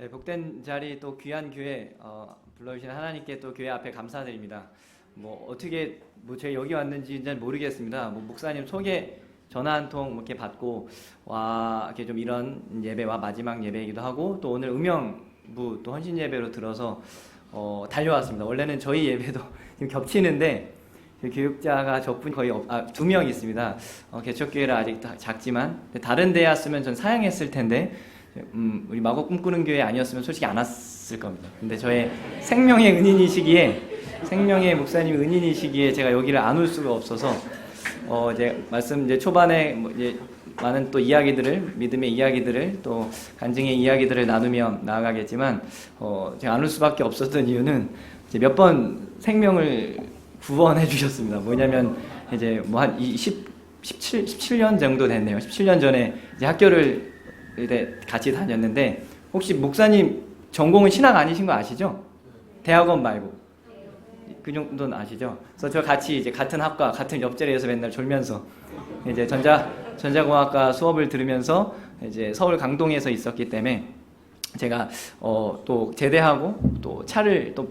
네, 복된 자리 또 귀한 교회 불러주신 하나님께 또 교회 앞에 감사드립니다. 뭐 어떻게 저희 여기 왔는지는 모르겠습니다. 뭐 목사님 소개 전화 한 통 이렇게 받고 와 이렇게 좀 이런 예배와 마지막 예배이기도 하고 또 오늘 음영부 또 헌신 예배로 들어서 달려왔습니다. 원래는 저희 예배도 지금 겹치는데 교육자가 저뿐 거의 2명 있습니다. 개척교회라 아직 작지만 다른 데였으면 전 사양했을 텐데 우리 마곡 꿈꾸는 교회 아니었으면 솔직히 안 왔을 겁니다. 근데 저의 생명의 은인이시기에 생명의 목사님 은인이시기에 제가 여기를 안 올 수가 없어서 이제 말씀 이제 초반에 이제 많은 또 이야기들을 믿음의 이야기들을 또 간증의 이야기들을 나누며 나아가겠지만 제가 안 올 수밖에 없었던 이유는 이제 몇 번 생명을 구원해 주셨습니다. 뭐냐면 이제 뭐 한 17년 정도 됐네요. 17년 전에 이제 학교를 같이 다녔는데 혹시 목사님 전공은 신학 아니신 거 아시죠? 대학원 말고 그 정도는 아시죠? 그래서 저 같이 이제 같은 학과 같은 옆자리에서 맨날 졸면서 이제 전자공학과 수업을 들으면서 이제 서울 강동에서 있었기 때문에 제가 또 제대하고 또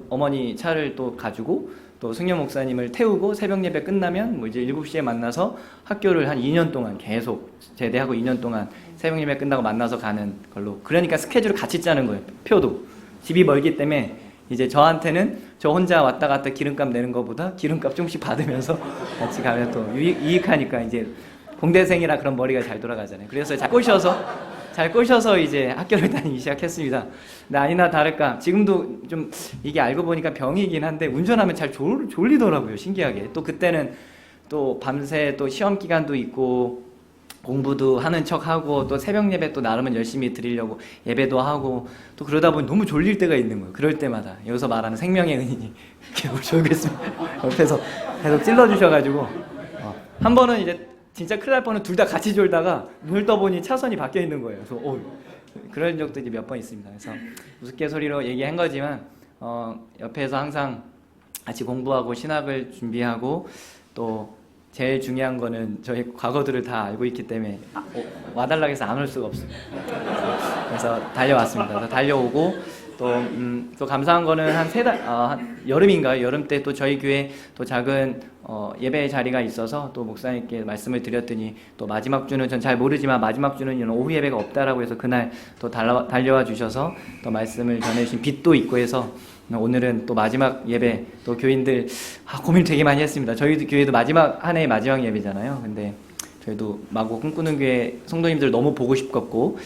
어머니 차를 또 가지고 또 승려 목사님을 태우고 새벽 예배 끝나면 뭐 이제 7시에 만나서 학교를 한 2년 동안 계속 제대하고 2년 동안 새벽 예배 끝나고 만나서 가는 걸로. 그러니까 스케줄을 같이 짜는 거예요. 표도. 집이 멀기 때문에 이제 저한테는 저 혼자 왔다 갔다 기름값 내는 것보다 기름값 조금씩 받으면서 같이 가면 또 유익하니까 이제 공대생이라 그런 머리가 잘 돌아가잖아요. 그래서 잘 꼬셔서 이제 학교를 다니기 시작했습니다. 근데 아니나 다를까 지금도 좀 이게 알고 보니까 병이긴 한데 운전하면 잘 졸리더라고요. 신기하게. 또 그때는 또 밤새 또 시험 기간도 있고 공부도 하는 척하고 또 새벽 예배 또 나름은 열심히 드리려고 예배도 하고 또 그러다 보니 너무 졸릴 때가 있는 거예요. 그럴 때마다 여기서 말하는 생명의 은인이 졸겠습니다. 옆에서 계속 찔러주셔가지고 한 번은 이제 진짜 큰일 날 뻔은 둘 다 같이 졸다가 눈을 떠보니 차선이 바뀌어 있는 거예요. 그래서 그런 적도 이제 몇 번 있습니다. 그래서 우스갯소리로 얘기한 거지만 옆에서 항상 같이 공부하고 신학을 준비하고 또 제일 중요한 거는 저희 과거들을 다 알고 있기 때문에 와달라고 해서 안 올 수가 없습니다. 그래서 달려왔습니다. 그래서 달려오고 또 감사한 거는 한 여름인가요? 여름 때 또 저희 교회 또 작은 예배 자리가 있어서 또 목사님께 말씀을 드렸더니 또 마지막 주는 전 잘 모르지만 마지막 주는 오후 예배가 없다라고 해서 그날 또 달려와 주셔서 또 말씀을 전해주신 빛도 있고 해서 오늘은 또 마지막 예배 또 교인들 고민 되게 많이 했습니다. 저희 교회도 한 해의 마지막 예배잖아요. 근데 저희도 마곡 꿈꾸는 교회 성도님들 너무 보고 싶었고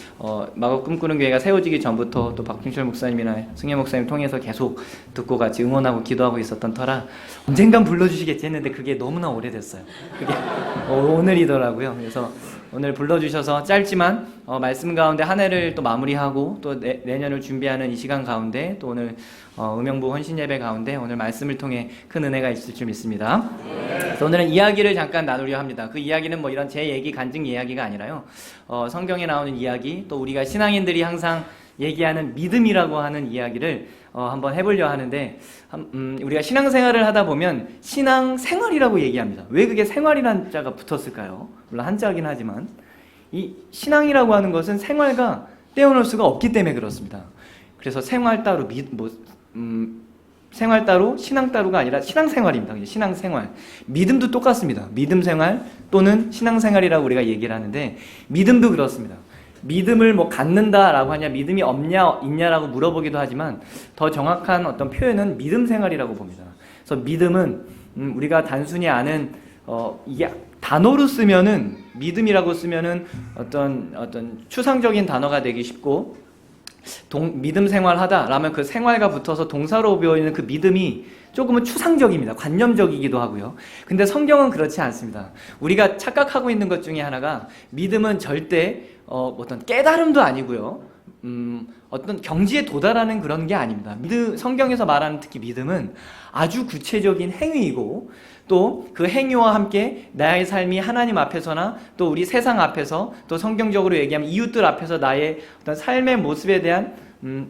마곡 꿈꾸는 교회가 세워지기 전부터 또 박충철 목사님이나 승혜 목사님 통해서 계속 듣고 같이 응원하고 기도하고 있었던 터라 언젠간 불러주시겠지 했는데 그게 너무나 오래됐어요. 그게 오늘이더라고요. 그래서 오늘 불러주셔서 짧지만 말씀 가운데 한 해를 또 마무리하고 또 내년을 준비하는 이 시간 가운데 또 오늘 음영부 헌신 예배 가운데 오늘 말씀을 통해 큰 은혜가 있을 줄 믿습니다. 그래서 오늘은 이야기를 잠깐 나누려 합니다. 그 이야기는 뭐 이런 제 얘기 간증 이야기가 아니라요. 성경에 나오는 이야기 또 우리가 신앙인들이 항상 얘기하는 믿음이라고 하는 이야기를 한번 해보려 하는데 우리가 신앙생활을 하다 보면 신앙생활이라고 얘기합니다. 왜 그게 생활이라는 자가 붙었을까요? 물론 한자긴 하지만 이 신앙이라고 하는 것은 생활과 떼어놓을 수가 없기 때문에 그렇습니다. 그래서 생활 따로 생활 따로 신앙 따로가 아니라 신앙생활입니다. 신앙생활. 믿음도 똑같습니다. 믿음생활 또는 신앙생활이라고 우리가 얘기를 하는데 믿음도 그렇습니다. 믿음을 갖는다라고 하냐 믿음이 없냐 있냐라고 물어보기도 하지만 더 정확한 어떤 표현은 믿음 생활이라고 봅니다. 그래서 믿음은 우리가 단순히 아는 이게 단어로 쓰면은 믿음이라고 쓰면은 어떤 추상적인 단어가 되기 쉽고 믿음 생활하다라면 그 생활과 붙어서 동사로 보이는 그 믿음이 조금은 추상적입니다. 관념적이기도 하고요. 근데 성경은 그렇지 않습니다. 우리가 착각하고 있는 것 중에 하나가 믿음은 절대 어떤 깨달음도 아니고요. 어떤 경지에 도달하는 그런 게 아닙니다. 성경에서 말하는 특히 믿음은 아주 구체적인 행위이고 또 그 행위와 함께 나의 삶이 하나님 앞에서나 또 우리 세상 앞에서 또 성경적으로 얘기하면 이웃들 앞에서 나의 어떤 삶의 모습에 대한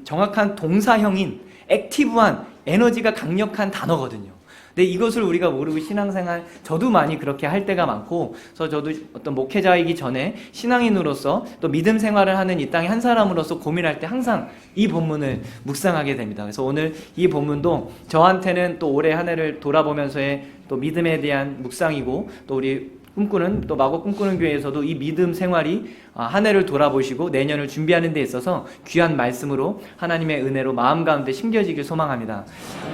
정확한 동사형인 액티브한 에너지가 강력한 단어거든요. 근데 이것을 우리가 모르고 신앙생활, 저도 많이 그렇게 할 때가 많고, 그래서 저도 어떤 목회자이기 전에 신앙인으로서 또 믿음 생활을 하는 이 땅의 한 사람으로서 고민할 때 항상 이 본문을 묵상하게 됩니다. 그래서 오늘 이 본문도 저한테는 또 올해 한 해를 돌아보면서의 또 믿음에 대한 묵상이고, 또 우리 꿈꾸는, 또 마곡 꿈꾸는 교회에서도 이 믿음 생활이 한 해를 돌아보시고 내년을 준비하는 데 있어서 귀한 말씀으로 하나님의 은혜로 마음 가운데 심겨지길 소망합니다.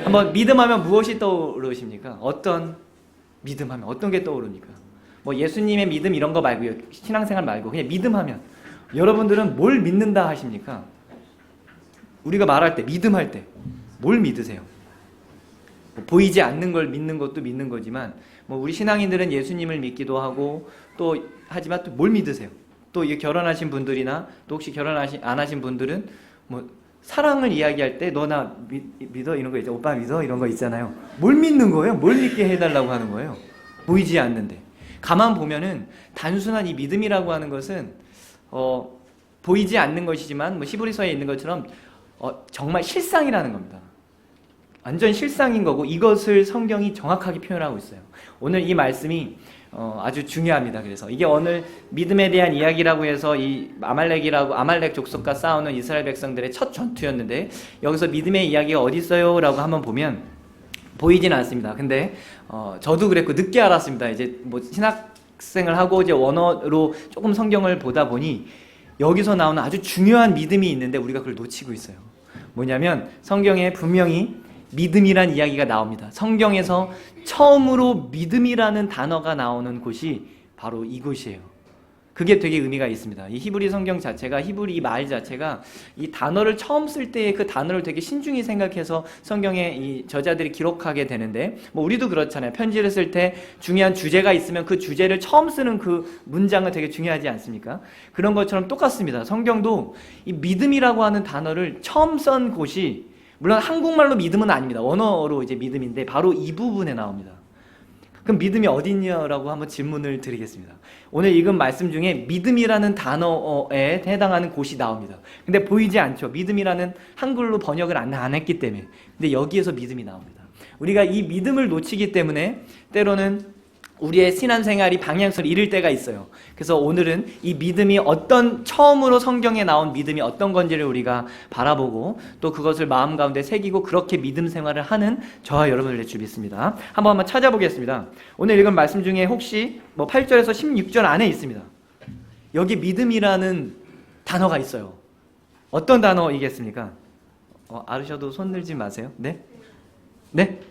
한번 믿음하면 무엇이 떠오르십니까? 어떤 믿음하면 어떤 게 떠오릅니까? 뭐 예수님의 믿음 이런 거 말고요, 신앙생활 말고 그냥 믿음하면 여러분들은 뭘 믿는다 하십니까? 우리가 말할 때, 믿음할 때 뭘 믿으세요? 보이지 않는 걸 믿는 것도 믿는 거지만, 뭐 우리 신앙인들은 예수님을 믿기도 하고 또 하지만 또 뭘 믿으세요? 또 결혼하신 분들이나 또 혹시 결혼 안 하신 분들은 뭐 사랑을 이야기할 때 너 나 믿어 이런 거 있죠. 오빠 믿어 이런 거 있잖아요. 뭘 믿는 거예요? 뭘 믿게 해달라고 하는 거예요? 보이지 않는데. 가만 보면은 단순한 이 믿음이라고 하는 것은 보이지 않는 것이지만 뭐 히브리서에 있는 것처럼 정말 실상이라는 겁니다. 완전 실상인 거고, 이것을 성경이 정확하게 표현하고 있어요. 오늘 이 말씀이 아주 중요합니다. 그래서 이게 오늘 믿음에 대한 이야기라고 해서 이 아말렉 족속과 싸우는 이스라엘 백성들의 첫 전투였는데, 여기서 믿음의 이야기가 어디 있어요? 라고 한번 보면 보이진 않습니다. 근데 저도 그랬고 늦게 알았습니다. 이제 뭐 신학생을 하고 이제 원어로 조금 성경을 보다 보니 여기서 나오는 아주 중요한 믿음이 있는데 우리가 그걸 놓치고 있어요. 뭐냐면 성경에 분명히 믿음이란 이야기가 나옵니다. 성경에서 처음으로 믿음이라는 단어가 나오는 곳이 바로 이곳이에요. 그게 되게 의미가 있습니다. 이 히브리 성경 자체가, 히브리 말 자체가 이 단어를 처음 쓸 때의 그 단어를 되게 신중히 생각해서 성경에 이 저자들이 기록하게 되는데, 뭐 우리도 그렇잖아요. 편지를 쓸 때 중요한 주제가 있으면 그 주제를 처음 쓰는 그 문장은 되게 중요하지 않습니까? 그런 것처럼 똑같습니다. 성경도 이 믿음이라고 하는 단어를 처음 쓴 곳이, 물론 한국말로 믿음은 아닙니다. 원어로 이제 믿음인데 바로 이 부분에 나옵니다. 그럼 믿음이 어디 있냐라고 한번 질문을 드리겠습니다. 오늘 읽은 말씀 중에 믿음이라는 단어에 해당하는 곳이 나옵니다. 근데 보이지 않죠. 믿음이라는 한글로 번역을 안 했기 때문에. 근데 여기에서 믿음이 나옵니다. 우리가 이 믿음을 놓치기 때문에 때로는 우리의 신앙생활이 방향성을 잃을 때가 있어요. 그래서 오늘은 이 믿음이 처음으로 성경에 나온 믿음이 어떤 건지를 우리가 바라보고 또 그것을 마음 가운데 새기고 그렇게 믿음 생활을 하는 저와 여러분을 주믿습니다. 한번 찾아보겠습니다. 오늘 읽은 말씀 중에 혹시 뭐 8절에서 16절 안에 있습니다. 여기 믿음이라는 단어가 있어요. 어떤 단어이겠습니까? 알으셔도 손 들지 마세요. 네? 네?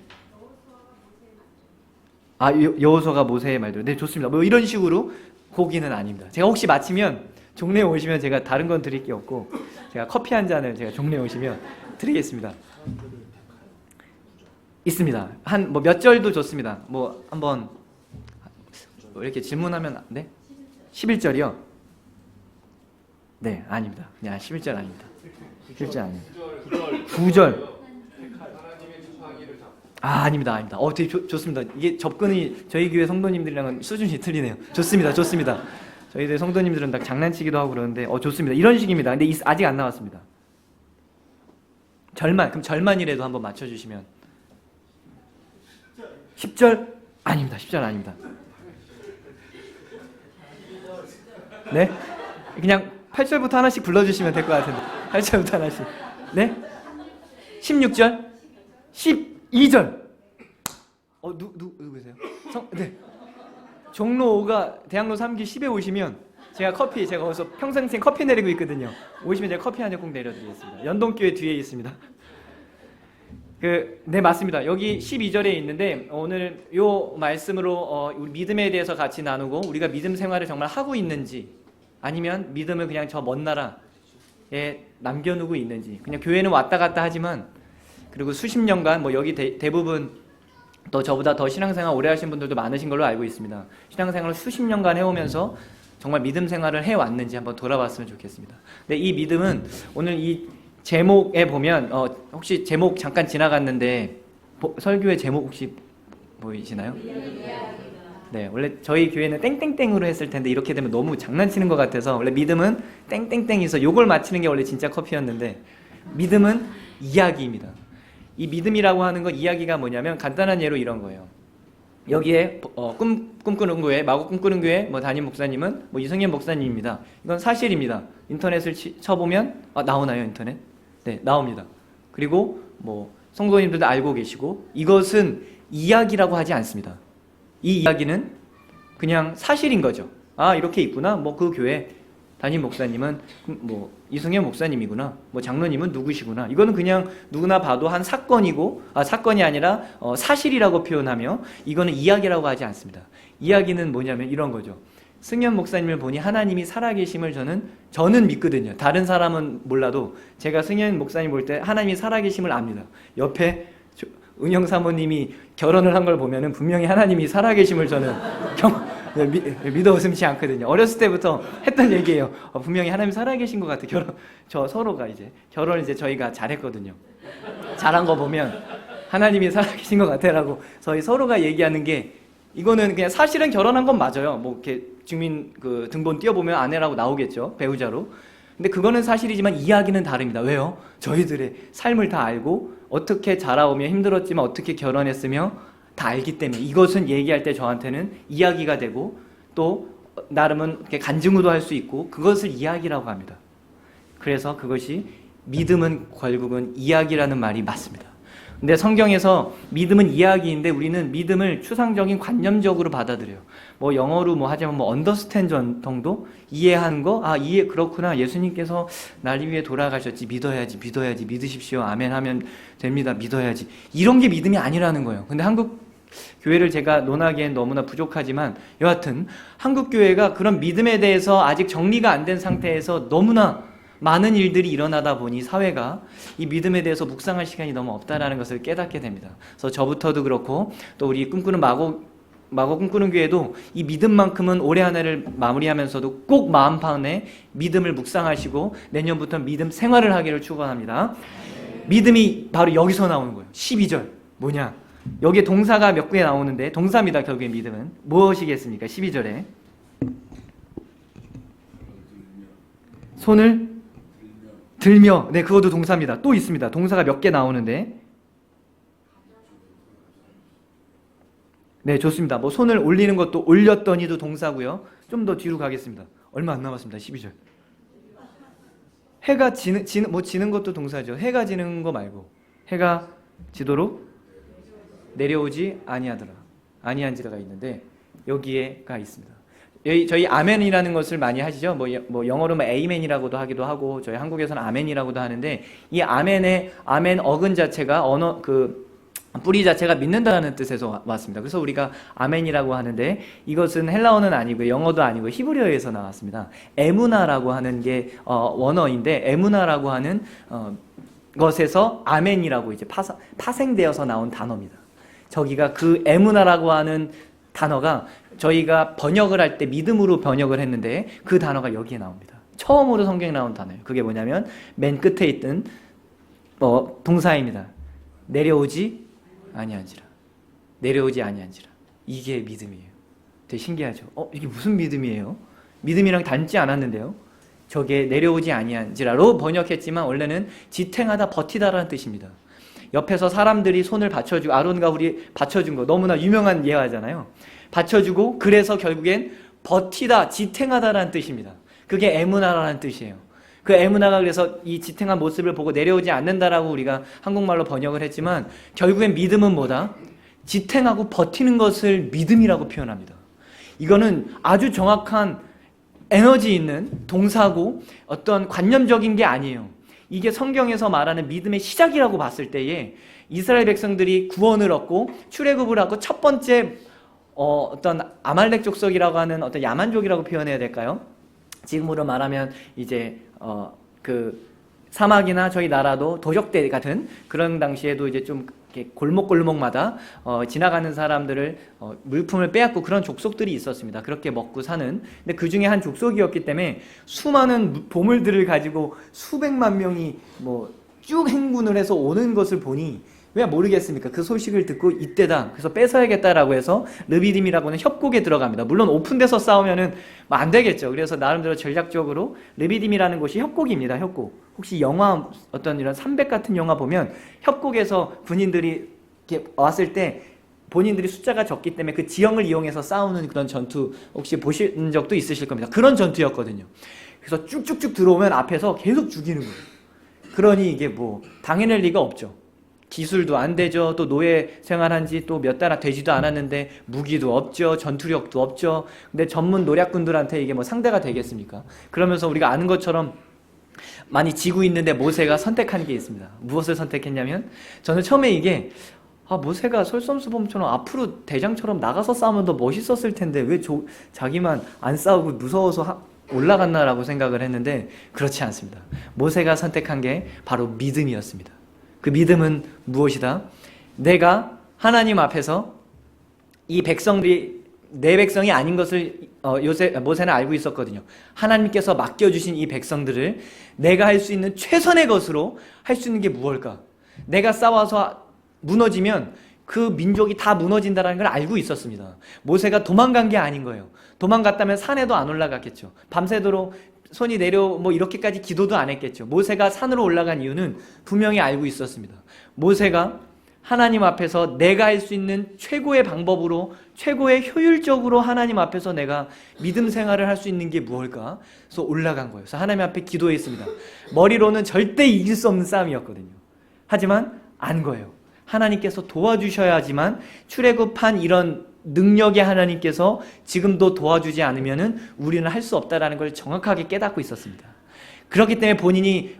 여호수아가 모세의 말대로. 네, 좋습니다. 뭐 이런 식으로 고기는 아닙니다. 제가 혹시 마치면 종례에 오시면 제가 다른 건 드릴 게 없고 제가 커피 한 잔을 제가 종례에 오시면 드리겠습니다. 있습니다. 한 뭐 몇 절도 좋습니다. 뭐 한번 이렇게 질문하면. 네? 11절이요? 네, 아닙니다. 그냥 11절 아닙니다. 11절 아닙니다. 9절. 아닙니다. 되게 좋습니다. 이게 접근이 저희 교회 성도님들이랑은 수준이 틀리네요. 좋습니다. 저희들 성도님들은 다 장난치기도 하고 그러는데 좋습니다. 이런 식입니다. 근데 아직 안 나왔습니다. 그럼 절만이라도 한번 맞춰주시면. 10절? 아닙니다. 10절 아닙니다. 네? 그냥 8절부터 하나씩 불러주시면 될 것 같은데. 8절부터 하나씩. 네? 16절? 12절. 누구세요? 네. 종로 5가 대학로 3기 10에 오시면 제가 거기서 평생 커피 내리고 있거든요. 오시면 제가 커피 한 잔 꼭 내려드리겠습니다. 연동교회 뒤에 있습니다. 네, 맞습니다. 여기 12절에 있는데 오늘 요 말씀으로 우리 믿음에 대해서 같이 나누고 우리가 믿음 생활을 정말 하고 있는지 아니면 믿음을 그냥 저 먼 나라에 남겨놓고 있는지, 그냥 교회는 왔다 갔다 하지만 그리고 수십 년간 뭐 여기 대부분 또 저보다 더 신앙생활 오래 하신 분들도 많으신 걸로 알고 있습니다. 신앙생활을 수십 년간 해오면서 정말 믿음 생활을 해왔는지 한번 돌아봤으면 좋겠습니다. 근데 이 믿음은 오늘 이 제목에 보면 혹시 제목 잠깐 지나갔는데 설교의 제목 혹시 보이시나요? 네, 원래 저희 교회는 땡땡땡으로 했을 텐데 이렇게 되면 너무 장난치는 것 같아서 원래 믿음은 땡땡땡에서 요걸 맞히는 게 원래 진짜 커피였는데 믿음은 이야기입니다. 이 믿음이라고 하는 건 이야기가 뭐냐면 간단한 예로 이런 거예요. 여기에 꿈꾸는 교회, 마곡 꿈꾸는 교회 뭐 담임 목사님은 뭐 이승현 목사님입니다. 이건 사실입니다. 인터넷을 쳐보면 나오나요, 인터넷? 네, 나옵니다. 그리고 뭐 성도님들도 알고 계시고, 이것은 이야기라고 하지 않습니다. 이 이야기는 그냥 사실인 거죠. 이렇게 있구나. 뭐 그 교회 담임 목사님은 뭐 이승현 목사님이구나. 뭐 장로님은 누구시구나. 이거는 그냥 누구나 봐도 한 사건이고, 사건이 아니라 사실이라고 표현하며, 이거는 이야기라고 하지 않습니다. 이야기는 뭐냐면 이런 거죠. 승현 목사님을 보니 하나님이 살아계심을 저는 믿거든요. 다른 사람은 몰라도 제가 승현 목사님 볼 때 하나님이 살아계심을 압니다. 옆에 은영 사모님이 결혼을 한 걸 보면은 분명히 하나님이 살아계심을 저는 믿어 의심치 않거든요. 어렸을 때부터 했던 얘기예요. 분명히 하나님 살아계신 것 같아. 저 서로가 이제 결혼을 저희가 잘했거든요. 잘한 거 보면 하나님이 살아계신 것 같아라고 저희 서로가 얘기하는 게, 이거는 그냥 사실은 결혼한 건 맞아요. 뭐 이렇게 주민 등본 띄워보면 아내라고 나오겠죠, 배우자로. 근데 그거는 사실이지만 이야기는 다릅니다. 왜요? 저희들의 삶을 다 알고 어떻게 자라오며 힘들었지만 어떻게 결혼했으며 다 알기 때문에 이것은 얘기할 때 저한테는 이야기가 되고, 또 나름은 이렇게 간증도 할 수 있고, 그것을 이야기라고 합니다. 그래서 그것이 믿음은 결국은 이야기라는 말이 맞습니다. 근데 성경에서 믿음은 이야기인데 우리는 믿음을 추상적인 관념적으로 받아들여요. 뭐 영어로 뭐 하자면 뭐 understand 정도? 이해하는 거? 이해, 그렇구나. 예수님께서 날 위해 돌아가셨지. 믿어야지. 믿으십시오. 아멘 하면 됩니다. 믿어야지. 이런 게 믿음이 아니라는 거예요. 근데 한국 교회를 제가 논하기엔 너무나 부족하지만, 여하튼 한국 교회가 그런 믿음에 대해서 아직 정리가 안 된 상태에서 너무나 많은 일들이 일어나다 보니 사회가 이 믿음에 대해서 묵상할 시간이 너무 없다라는 것을 깨닫게 됩니다. 그래서 저부터도 그렇고, 또 우리 꿈꾸는 마곡 꿈꾸는 교회도 이 믿음만큼은 올해 한 해를 마무리하면서도 꼭 마음판에 믿음을 묵상하시고 내년부터 믿음 생활을 하기를 축원합니다. 믿음이 바로 여기서 나오는 거예요. 12절 뭐냐? 여기에 동사가 몇 개 나오는데, 동사입니다. 결국에 믿음은 무엇이겠습니까? 12절에 손을 들며, 네, 그것도 동사입니다. 또 있습니다. 동사가 몇 개 나오는데, 네, 좋습니다. 뭐 손을 올리는 것도, 올렸더니도 동사고요. 좀 더 뒤로 가겠습니다. 얼마 안 남았습니다. 12절. 해가 지는 것도 동사죠. 해가 지는 거 말고, 해가 지도록 내려오지 아니한지라가 있는데, 여기에가 있습니다. 저희 아멘이라는 것을 많이 하시죠. 뭐 영어로 에이멘이라고도 하기도 하고, 저희 한국에서는 아멘이라고도 하는데, 이 아멘 어근 자체가 뿌리 자체가 믿는다는 뜻에서 왔습니다. 그래서 우리가 아멘이라고 하는데, 이것은 헬라어는 아니고 영어도 아니고 히브리어에서 나왔습니다. 에무나라고 하는 게 원어인데, 에무나라고 하는 것에서 아멘이라고 이제 파생되어서 나온 단어입니다. 저기가 그 에무나라고 하는 단어가 저희가 번역을 할 때 믿음으로 번역을 했는데, 그 단어가 여기에 나옵니다. 처음으로 성경에 나온 단어예요. 그게 뭐냐면 맨 끝에 있던 동사입니다. 내려오지 아니한지라. 이게 믿음이에요. 되게 신기하죠? 이게 무슨 믿음이에요? 믿음이랑 닮지 않았는데요. 저게 내려오지 아니한지라로 번역했지만 원래는 지탱하다, 버티다라는 뜻입니다. 옆에서 사람들이 손을 받쳐주고, 아론과 홀이 받쳐준 거 너무나 유명한 예화잖아요. 받쳐주고, 그래서 결국엔 버티다, 지탱하다라는 뜻입니다. 그게 에무나라는 뜻이에요. 그 에무나가 그래서 이 지탱한 모습을 보고 내려오지 않는다라고 우리가 한국말로 번역을 했지만, 결국엔 믿음은 뭐다? 지탱하고 버티는 것을 믿음이라고 표현합니다. 이거는 아주 정확한 에너지 있는 동사고 어떤 관념적인 게 아니에요. 이게 성경에서 말하는 믿음의 시작이라고 봤을 때에 이스라엘 백성들이 구원을 얻고 출애굽을 하고 첫 번째 어떤 아말렉 족속이라고 하는 어떤 야만족이라고 표현해야 될까요? 지금으로 말하면 이제 그 사막이나 저희 나라도 도적대 같은 그런 당시에도 이제 좀 이렇게 골목골목마다 지나가는 사람들을 물품을 빼앗고 그런 족속들이 있었습니다. 그렇게 먹고 사는. 근데 그 중에 한 족속이었기 때문에 수많은 보물들을 가지고 수백만 명이 쭉 행군을 해서 오는 것을 보니 왜 모르겠습니까? 그 소식을 듣고 이때다. 그래서 뺏어야겠다라고 해서 르비딤이라고는 협곡에 들어갑니다. 물론 오픈돼서 싸우면은 안 되겠죠. 그래서 나름대로 전략적으로 르비딤이라는 곳이 협곡입니다. 협곡. 혹시 영화 어떤 이런 300 같은 영화 보면 협곡에서 군인들이 이렇게 왔을 때 본인들이 숫자가 적기 때문에 그 지형을 이용해서 싸우는 그런 전투 혹시 보신 적도 있으실 겁니다. 그런 전투였거든요. 그래서 쭉쭉쭉 들어오면 앞에서 계속 죽이는 거예요. 그러니 이게 뭐 당해낼 리가 없죠. 기술도 안 되죠. 또 노예 생활한 지 또 몇 달 되지도 않았는데 무기도 없죠. 전투력도 없죠. 근데 전문 노략군들한테 이게 뭐 상대가 되겠습니까? 그러면서 우리가 아는 것처럼 많이 지고 있는데 모세가 선택한 게 있습니다. 무엇을 선택했냐면 저는 처음에 이게 모세가 솔선수범처럼 앞으로 대장처럼 나가서 싸우면 더 멋있었을 텐데 왜 자기만 안 싸우고 무서워서 올라갔나라고 생각을 했는데 그렇지 않습니다. 모세가 선택한 게 바로 믿음이었습니다. 그 믿음은 무엇이다? 내가 하나님 앞에서 이 백성들이 내 백성이 아닌 것을 모세는 알고 있었거든요. 하나님께서 맡겨주신 이 백성들을 내가 할 수 있는 최선의 것으로 할 수 있는 게 무엇일까? 내가 싸워서 무너지면 그 민족이 다 무너진다는 걸 알고 있었습니다. 모세가 도망간 게 아닌 거예요. 도망갔다면 산에도 안 올라갔겠죠. 밤새도록 손이 내려 이렇게까지 기도도 안 했겠죠. 모세가 산으로 올라간 이유는 분명히 알고 있었습니다. 모세가 하나님 앞에서 내가 할 수 있는 최고의 방법으로 최고의 효율적으로 하나님 앞에서 내가 믿음 생활을 할 수 있는 게 무엇일까? 그래서 올라간 거예요. 그래서 하나님 앞에 기도했습니다. 머리로는 절대 이길 수 없는 싸움이었거든요. 하지만 안 거예요. 하나님께서 도와주셔야지만 출애굽한 이런 능력의 하나님께서 지금도 도와주지 않으면은 우리는 할 수 없다라는 걸 정확하게 깨닫고 있었습니다. 그렇기 때문에 본인이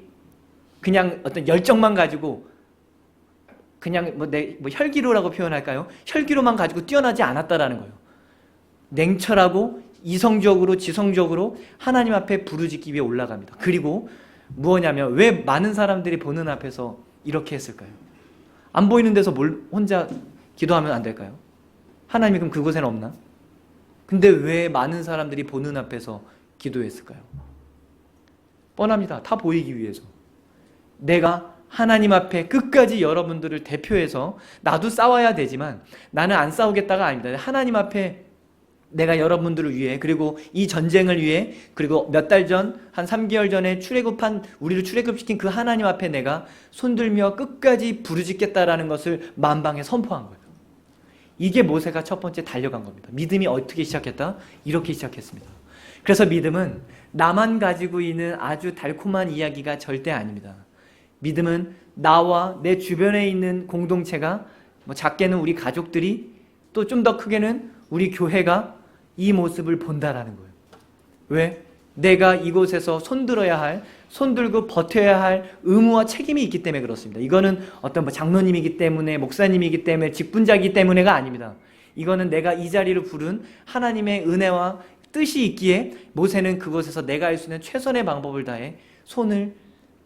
그냥 어떤 열정만 가지고 그냥 혈기로라고 표현할까요? 혈기로만 가지고 뛰어나지 않았다라는 거예요. 냉철하고 이성적으로 지성적으로 하나님 앞에 부르짖기 위해 올라갑니다. 그리고 무엇냐면 왜 많은 사람들이 보는 앞에서 이렇게 했을까요? 안 보이는 데서 혼자 기도하면 안 될까요? 하나님이 그럼 그곳에는 없나? 근데 왜 많은 사람들이 보는 앞에서 기도했을까요? 뻔합니다. 다 보이기 위해서. 내가 하나님 앞에 끝까지 여러분들을 대표해서 나도 싸워야 되지만 나는 안 싸우겠다가 아닙니다. 하나님 앞에 내가 여러분들을 위해 그리고 이 전쟁을 위해 그리고 몇 달 전, 한 3개월 전에 우리를 출애굽시킨 그 하나님 앞에 내가 손들며 끝까지 부르짖겠다라는 것을 만방에 선포한 거예요. 이게 모세가 첫 번째 달려간 겁니다. 믿음이 어떻게 시작했다? 이렇게 시작했습니다. 그래서 믿음은 나만 가지고 있는 아주 달콤한 이야기가 절대 아닙니다. 믿음은 나와 내 주변에 있는 공동체가 작게는 우리 가족들이 또 좀 더 크게는 우리 교회가 이 모습을 본다라는 거예요. 왜? 내가 이곳에서 손들고 버텨야 할 의무와 책임이 있기 때문에 그렇습니다. 이거는 어떤 장로님이기 때문에 목사님이기 때문에 직분자이기 때문에가 아닙니다. 이거는 내가 이 자리를 부른 하나님의 은혜와 뜻이 있기에 모세는 그곳에서 내가 할 수 있는 최선의 방법을 다해 손을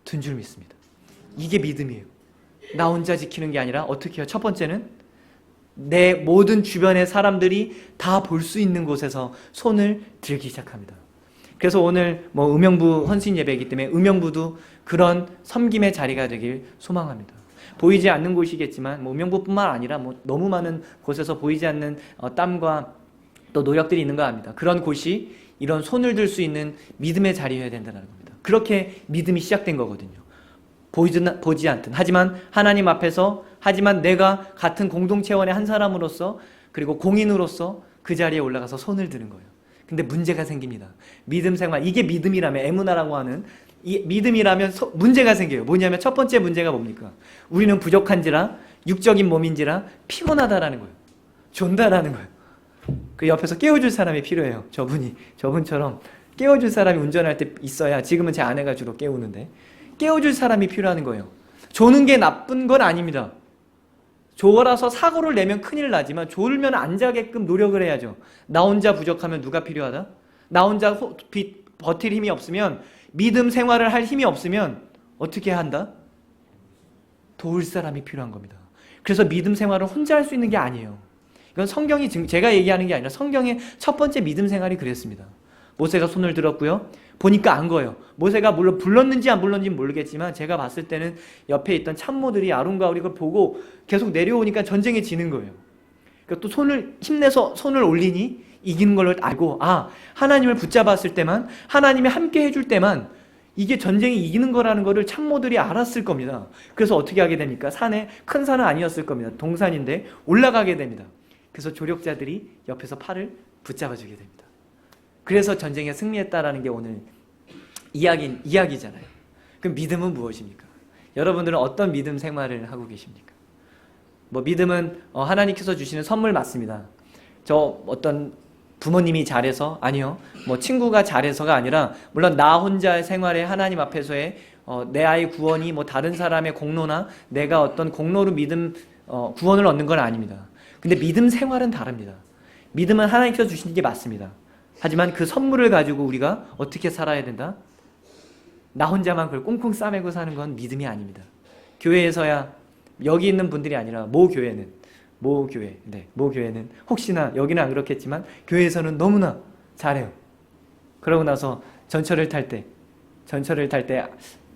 든 줄 믿습니다. 이게 믿음이에요. 나 혼자 지키는 게 아니라 어떻게 해요? 첫 번째는 내 모든 주변의 사람들이 다 볼 수 있는 곳에서 손을 들기 시작합니다. 그래서 오늘 음영부 헌신 예배이기 때문에 음영부도 그런 섬김의 자리가 되길 소망합니다. 보이지 않는 곳이겠지만 음영부뿐만 아니라 너무 많은 곳에서 보이지 않는 땀과 또 노력들이 있는 거 압니다. 그런 곳이 이런 손을 들 수 있는 믿음의 자리여야 된다는 겁니다. 그렇게 믿음이 시작된 거거든요. 보지 않든 하지만 하나님 앞에서 하지만 내가 같은 공동체원의 한 사람으로서 그리고 공인으로서 그 자리에 올라가서 손을 드는 거예요. 근데 문제가 생깁니다. 믿음 생활, 이게 믿음이라면 에무나라고 하는 이 믿음이라면 문제가 생겨요. 뭐냐면 첫 번째 문제가 뭡니까? 우리는 부족한지라 육적인 몸인지라 피곤하다라는 거예요. 존다라는 거예요. 그 옆에서 깨워줄 사람이 필요해요. 저분처럼 깨워줄 사람이 운전할 때 있어야. 지금은 제 아내가 주로 깨우는데 깨워줄 사람이 필요한 거예요. 조는 게 나쁜 건 아닙니다. 졸아서 사고를 내면 큰일 나지만 졸면 안 자게끔 노력을 해야죠. 나 혼자 부족하면 누가 필요하다? 나 혼자 버틸 힘이 없으면, 믿음 생활을 할 힘이 없으면 어떻게 한다? 도울 사람이 필요한 겁니다. 그래서 믿음 생활을 혼자 할 수 있는 게 아니에요. 이건 제가 얘기하는 게 아니라 성경의 첫 번째 믿음 생활이 그랬습니다. 모세가 손을 들었고요. 보니까 안 거예요. 모세가 물론 불렀는지 안 불렀는지 모르겠지만 제가 봤을 때는 옆에 있던 참모들이 아론과 우리 그걸 보고 계속 내려오니까 전쟁에 지는 거예요. 그러니까 또 손을 힘내서 손을 올리니 이기는 걸 알고, 아, 하나님을 붙잡았을 때만, 하나님이 함께 해줄 때만 이게 전쟁이 이기는 거라는 거를 참모들이 알았을 겁니다. 그래서 어떻게 하게 됩니까? 산에, 큰 산은 아니었을 겁니다. 동산인데 올라가게 됩니다. 그래서 조력자들이 옆에서 팔을 붙잡아주게 됩니다. 그래서 전쟁에 승리했다라는 게 오늘 이야기잖아요. 그럼 믿음은 무엇입니까? 여러분들은 어떤 믿음 생활을 하고 계십니까? 뭐 믿음은 하나님께서 주시는 선물 맞습니다. 저 어떤 부모님이 잘해서, 아니요, 뭐 친구가 잘해서가 아니라, 물론 나 혼자의 생활에 하나님 앞에서의 내 아이 구원이 뭐 다른 사람의 공로나 내가 어떤 공로로 구원을 얻는 건 아닙니다. 근데 믿음 생활은 다릅니다. 믿음은 하나님께서 주신 게 맞습니다. 하지만 그 선물을 가지고 우리가 어떻게 살아야 된다? 나 혼자만 그걸 꽁꽁 싸매고 사는 건 믿음이 아닙니다. 교회에서야, 여기 있는 분들이 아니라 모 교회는 혹시나 여기는 안 그렇겠지만 교회에서는 너무나 잘해요. 그러고 나서 전철을 탈 때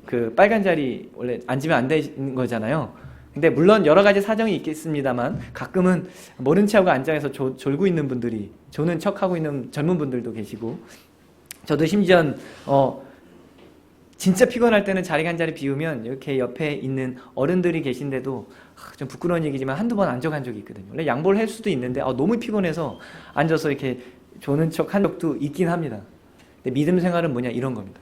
그 빨간 자리 원래 앉으면 안 되는 거잖아요. 근데 물론 여러 가지 사정이 있겠습니다만 가끔은 모른 체하고 앉아서 졸고 있는 분들이, 조는 척하고 있는 젊은 분들도 계시고, 저도 심지어 진짜 피곤할 때는 자리가 한 자리 비우면 이렇게 옆에 있는 어른들이 계신데도 좀 부끄러운 얘기지만 한두 번 앉아간 적이 있거든요. 원래 양보를 할 수도 있는데 너무 피곤해서 앉아서 이렇게 조는 척 한 적도 있긴 합니다. 근데 믿음 생활은 뭐냐, 이런 겁니다.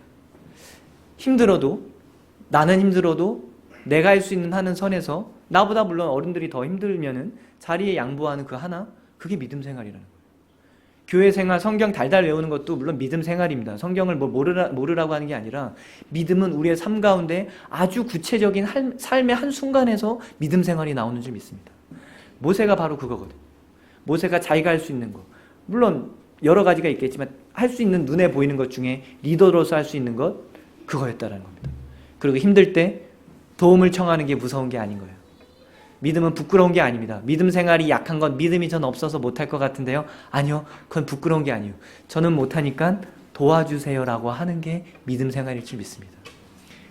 나는 힘들어도 내가 할 수 있는 하는 선에서, 나보다 물론 어른들이 더 힘들면은 자리에 양보하는 그 하나, 그게 믿음 생활이라는 거예요. 교회 생활, 성경 달달 외우는 것도 물론 믿음 생활입니다. 성경을 뭐 모르라고 하는 게 아니라, 믿음은 우리의 삶 가운데 아주 구체적인 삶의 한순간에서 믿음 생활이 나오는 줄 믿습니다. 모세가 바로 그거거든요. 모세가 자기가 할 수 있는 거, 물론 여러 가지가 있겠지만 할 수 있는, 눈에 보이는 것 중에 리더로서 할 수 있는 것, 그거였다라는 겁니다. 그리고 힘들 때 도움을 청하는 게 무서운 게 아닌 거예요. 믿음은 부끄러운 게 아닙니다. 믿음 생활이 약한 건, 믿음이 전 없어서 못할 것 같은데요, 아니요, 그건 부끄러운 게 아니에요. 저는 못하니까 도와주세요라고 하는 게 믿음 생활일 줄 믿습니다.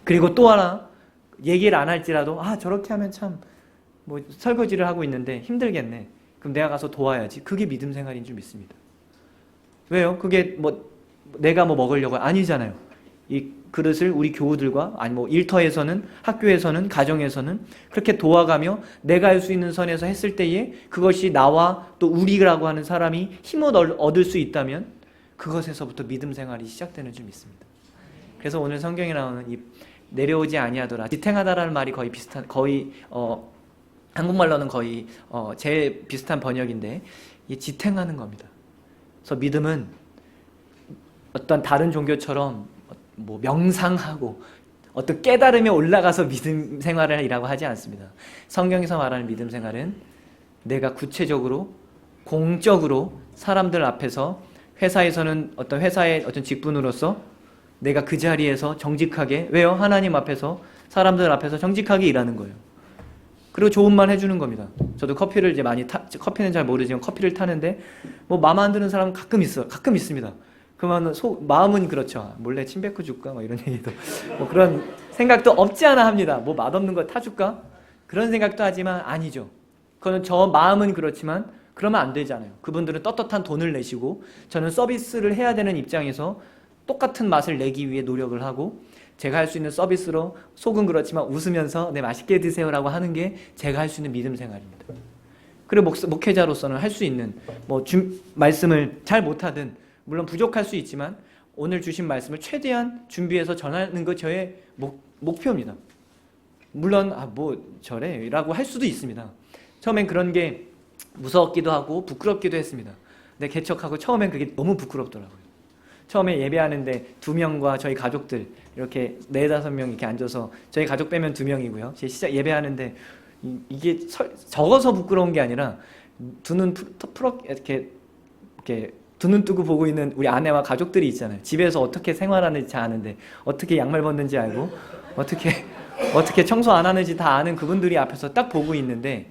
그리고 또 하나, 얘기를 안 할지라도, 저렇게 하면 참 뭐 설거지를 하고 있는데 힘들겠네, 그럼 내가 가서 도와야지, 그게 믿음 생활인 줄 믿습니다. 왜요? 그게 뭐 내가 뭐 먹으려고 아니잖아요. 이 그릇을 우리 교우들과, 아니 뭐 일터에서는, 학교에서는, 가정에서는 그렇게 도와가며 내가 할 수 있는 선에서 했을 때에 그것이 나와 또 우리라고 하는 사람이 힘을 얻을 수 있다면 그것에서부터 믿음 생활이 시작되는 줄 믿습니다. 그래서 오늘 성경에 나오는 이 내려오지 아니하더라, 지탱하다라는 말이 한국말로는 거의 제일 비슷한 번역인데, 이 지탱하는 겁니다. 그래서 믿음은 어떤 다른 종교처럼 뭐 명상하고 어떤 깨달음에 올라가서 믿음 생활이라고 하지 않습니다. 성경에서 말하는 믿음 생활은 내가 구체적으로, 공적으로 사람들 앞에서, 회사에서는 어떤 회사의 어떤 직분으로서 내가 그 자리에서 정직하게, 왜요? 하나님 앞에서, 사람들 앞에서 정직하게 일하는 거예요. 그리고 좋은 말 해주는 겁니다. 저도 커피를 이제 커피는 잘 모르지만 커피를 타는데 뭐 마음 안 드는 사람은 가끔 있습니다. 그러면 마음은 그렇죠. 몰래 침 뱉고 줄까? 뭐 이런 얘기도, 뭐 그런 생각도 없지 않아 합니다. 뭐 맛없는 거 타줄까? 그런 생각도 하지만 아니죠. 그거는 저 마음은 그렇지만 그러면 안 되잖아요. 그분들은 떳떳한 돈을 내시고 저는 서비스를 해야 되는 입장에서 똑같은 맛을 내기 위해 노력을 하고, 제가 할 수 있는 서비스로 속은 그렇지만 웃으면서 네 맛있게 드세요라고 하는 게 제가 할 수 있는 믿음 생활입니다. 그리고 목회자로서는 할 수 있는 말씀을 잘 못하든, 물론 부족할 수 있지만 오늘 주신 말씀을 최대한 준비해서 전하는 것, 저의 목표입니다. 물론 뭐 저래 라고 할 수도 있습니다. 처음엔 그런 게 무서웠기도 하고 부끄럽기도 했습니다. 근데 개척하고 처음엔 그게 너무 부끄럽더라고요. 처음에 예배하는데 2명과 저희 가족들 이렇게 4-5명 이렇게 앉아서, 저희 가족 빼면 2명이고요. 시작 예배하는데 이게 적어서 부끄러운 게 아니라 두 눈 이렇게 두 눈 뜨고 보고 있는 우리 아내와 가족들이 있잖아요. 집에서 어떻게 생활하는지 아는데, 어떻게 양말 벗는지 알고, 어떻게 청소 안 하는지 다 아는 그분들이 앞에서 딱 보고 있는데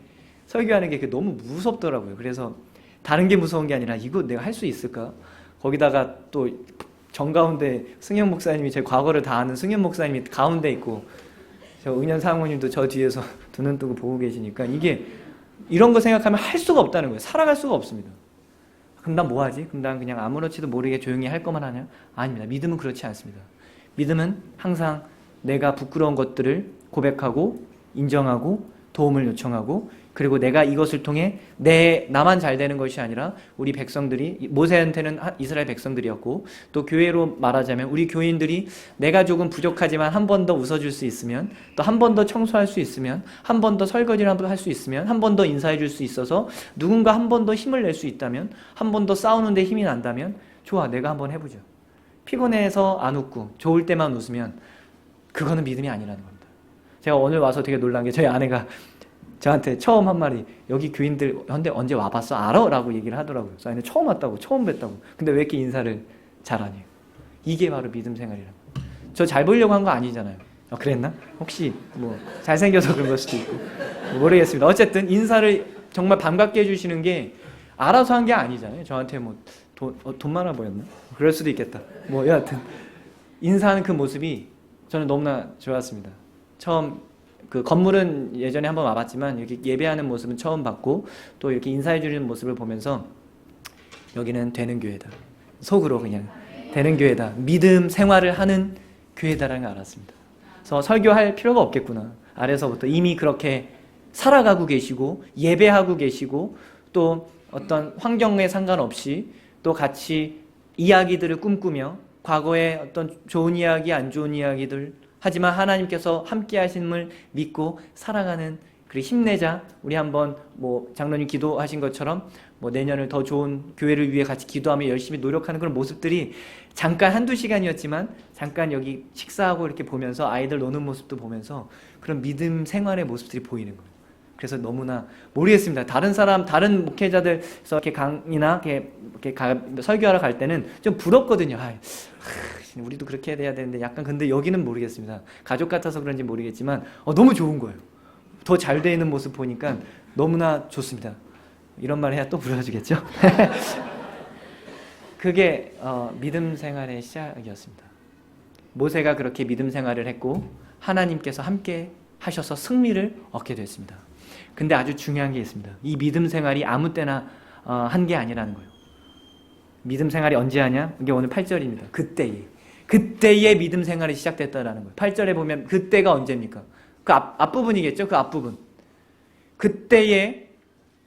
설교하는 게 너무 무섭더라고요. 그래서 다른 게 무서운 게 아니라 이거 내가 할 수 있을까? 거기다가 또 정가운데 승현 목사님이 제 과거를 다 아는 승현 목사님이 가운데 있고 저 은현 사모님도 저 뒤에서 두 눈 뜨고 보고 계시니까 이게 이런 거 생각하면 할 수가 없다는 거예요. 살아갈 수가 없습니다. 그럼 난 뭐 하지? 그럼 난 그냥 아무렇지도 모르게 조용히 할 것만 하냐? 아닙니다. 믿음은 그렇지 않습니다. 믿음은 항상 내가 부끄러운 것들을 고백하고 인정하고 도움을 요청하고 그리고 내가 이것을 통해 나만 잘 되는 것이 아니라 우리 백성들이 모세한테는 이스라엘 백성들이었고 또 교회로 말하자면 우리 교인들이 내가 조금 부족하지만 한 번 더 웃어줄 수 있으면 또 한 번 더 청소할 수 있으면 한 번 더 설거지를 한 번 할 수 있으면 한 번 더 인사해 줄 수 있어서 누군가 한 번 더 힘을 낼 수 있다면 한 번 더 싸우는데 힘이 난다면 좋아 내가 한번 해보자. 피곤해서 안 웃고 좋을 때만 웃으면 그거는 믿음이 아니라는 겁니다. 제가 오늘 와서 되게 놀란 게 저희 아내가 저한테 처음 한 말이 여기 교인들 근데 언제 와봤어? 알아? 라고 얘기를 하더라고요. 그래서 아니 처음 왔다고 처음 뵀다고 근데 왜 이렇게 인사를 잘하니? 이게 바로 믿음 생활이라고. 저 잘 보이려고 한 거 아니잖아요. 그랬나? 혹시 뭐 잘생겨서 그런 걸 수도 있고 모르겠습니다. 어쨌든 인사를 정말 반갑게 해주시는 게 알아서 한 게 아니잖아요. 저한테 뭐 돈 많아 보였나? 그럴 수도 있겠다. 뭐 여하튼 인사하는 그 모습이 저는 너무나 좋았습니다. 처음 그 건물은 예전에 한번 와봤지만 이렇게 예배하는 모습은 처음 봤고 또 이렇게 인사해 주는 모습을 보면서 여기는 되는 교회다. 속으로 그냥 되는 교회다. 믿음 생활을 하는 교회다라는 걸 알았습니다. 그래서 설교할 필요가 없겠구나. 아래서부터 이미 그렇게 살아가고 계시고 예배하고 계시고 또 어떤 환경에 상관없이 또 같이 이야기들을 꿈꾸며 과거의 어떤 좋은 이야기 안 좋은 이야기들 하지만 하나님께서 함께 하심을 믿고 살아가는 그리고 힘내자. 우리 한번 뭐 장로님 기도하신 것처럼 뭐 내년을 더 좋은 교회를 위해 같이 기도하며 열심히 노력하는 그런 모습들이 잠깐 한두 시간이었지만 잠깐 여기 식사하고 이렇게 보면서 아이들 노는 모습도 보면서 그런 믿음 생활의 모습들이 보이는 거예요. 그래서 너무나 모르겠습니다. 다른 목회자들서 이렇게 강의나 이렇게 설교하러 갈 때는 좀 부럽거든요. 우리도 그렇게 해야 되는데 약간 근데 여기는 모르겠습니다. 가족 같아서 그런지 모르겠지만 너무 좋은 거예요. 더 잘 돼 있는 모습 보니까 너무나 좋습니다. 이런 말 해야 또 부러지겠죠? 그게 믿음 생활의 시작이었습니다. 모세가 그렇게 믿음 생활을 했고 하나님께서 함께 하셔서 승리를 얻게 됐습니다. 근데 아주 중요한 게 있습니다. 이 믿음 생활이 아무 때나 한 게 아니라는 거예요. 믿음 생활이 언제 하냐? 이게 오늘 8절입니다. 그때의 믿음 생활이 시작됐다라는 거예요. 8절에 보면 그때가 언제입니까? 그 앞부분이겠죠? 그 앞부분. 그때에